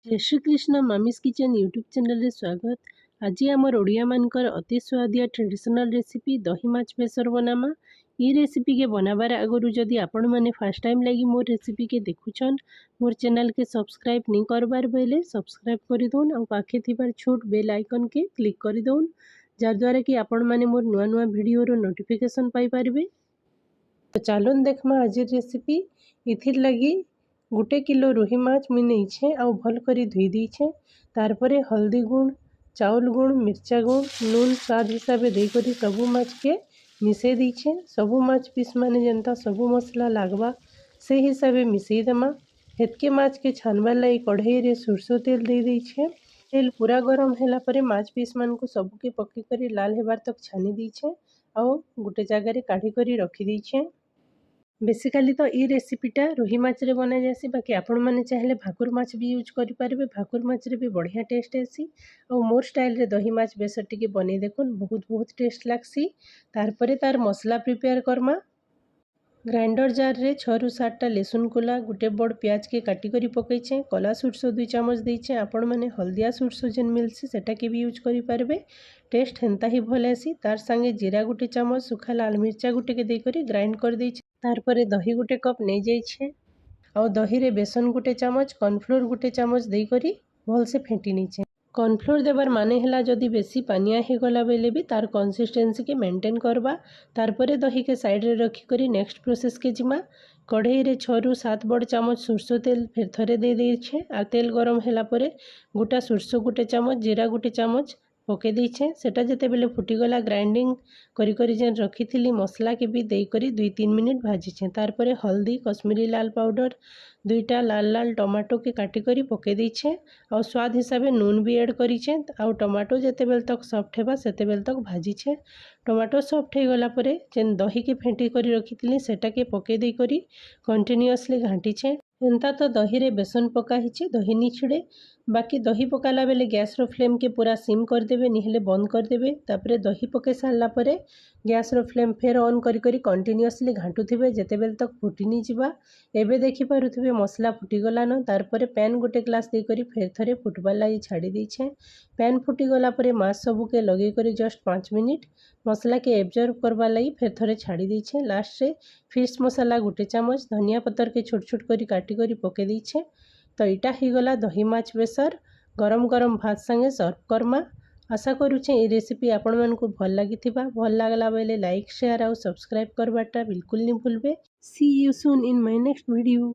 जय Shri Krishna Mami's kitchen YouTube channel रे स्वागत। आज आमर ओडिया मानकर अति स्वादिया ट्रेडिशनल रेसिपी दही माछ बेसर बनामा। ये रेसिपी के बनाबार आगु जदि आपण मैंने फास्ट टाइम लगी मोर रेसिपी के देखुछन मोर चैनल के सब्सक्राइब नहीं करबार बेले सब्सक्राइब कर दौन और पाखे थिबार छोट बेल आइकन के क्लिक कर दौन जद्वारा कि आपण मैंने मोर नुआ नुआ वीडियो रो नोटिफिकेशन पाई पारबे। तो चलन देखमा आज रेसिपी। इथिर लगी 1 किलो रोही माछ मुई नहींछे आउ भल करी धुई दीछे। तारपरे हल्दी गुण, चाउल गुण, मिर्चा गुण, नून स्वाद हिसाब देकर सबू माछ के मिसई दीछे। सबू माछ पीस माने जनता सबू मसला लागवा से हिसाब मिसई देमा। हेतके माछ के छानबार लगी कढ़ाई रे सरसों तेल दे दीछे। तेल पूरा गरम होला परे माछ पीस मान को सबू के पक्की करी लाल हेबार तक छानी दीछे आउ गोटे जगह रे काढ़ी करी रखी दीछे। बेसिकाली तो ये रेसिपीटा रोही माछ रे बना जासी, बाकी आपण माने चाहे भाकुर माछ भी यूज करि पारबे। भाकुर माछ रे भी बढ़िया टेस्ट आसी और मोर स्टाइल रे दही माछ बेसर टिके बनै देखुन बहुत टेस्ट लागसी। तारपरे तार मसला प्रिपेयर करमा। ग्राइंडर जार रे 6 ରୁ 7 टा लेसुन कोला गोटे बड़ प्याज के काटी करी पकईछे। कला सुरसो 2 चामच देइछे। आपण माने हल्दिया सुरसो जेन मिलसी सेटा के भी यूज करि पारबे। टेस्ट हेंता ही भल आसी। तार संगे जीरा गोटे चामच, सुखा लाल मिर्चा गोटे के देकरी ग्राइंड कर देइछे। तारपरे दही गोटे कप नहीं जाइछे और दही रे बेसन गोटे चामच, कॉर्नफ्लोर गोटे चामच देकरी भल से फेंटी नीचे। कॉर्नफ्लोर देवार माने हला जदि बेसी पानिया हो गला बेले भी तार कंसिस्टेंसी के मेंटेन करबा। तारपरे दही के साइड रे रखी करी नेक्स्ट प्रोसेस के जिमा। कढ़ाई रे 6 ରୁ 7 बड़ चामच सरसों तेल फिर थरे दे देइछे। आ तेल गरम होला परे गोटा सरसों गोटे चामच, जीरा गोटे चामच पके दीछे। सेटा जेते बेले फुटीगला ग्राइंडिंग करी करी जेन रखी थी मसला के भी देकरी 2-3 मिनिट भाजीछे। तारपरे हल्दी, कश्मीरी लाल पाउडर, 2टा लाल लाल टमाटो के काटी करी पके दीछे और स्वाद हिसाब नून भी ऐड करीछे। आउ टमाटो जेते बेल तक सॉफ्ट हेबा सेते बेल तक भाजीछे। टमाटो सॉफ्ट हो गला परे जेन दही के फेंटी करी रखी थी सेटा के पके दे करी कंटिन्यूअसली घांटीछे। एंता तो दही रे बेसन पका हिचे, दही नी छिड़े। बाकी दही पकाला बेले गैस रो फ्लेम के पूरा सिम कर देबे, निहले बंद कर देबे। तापरे दही पके सारला परे गैस रो फ्लेम फेर ऑन करी करी कंटिन्यूअसली घांटुथिबे जेते बेल तक फुटी नी जिबा। एबे देखि पारुथिबे मसला फुटी गला न। तारपरे पैन गोटे ग्लास दे करी फेर थरे फुटबार लागि छाड़ी दीछे। पैन फुटी गला परे माछ सबू के लगे करी जस्ट 5 मिनिट मसला के एब्जॉर्ब करबा लागि फेर थरे छाड़ी दीछे। लास्ट रे फिश मसाला गोटे चामच, धनिया पत्तर के छोट छोट करी काटी करी पके दीछे। तो इटा ही गला दही माछ बेसर गरम गरम भात संगे सर्व करमा। आशा करुचे ये रेसिपी आपण मानकु भल लागिथिबा। भल लागला बेले लाइक शेयर और सब्सक्राइब करबाटा बिल्कुल नहीं भूलबे। See you soon in my next video.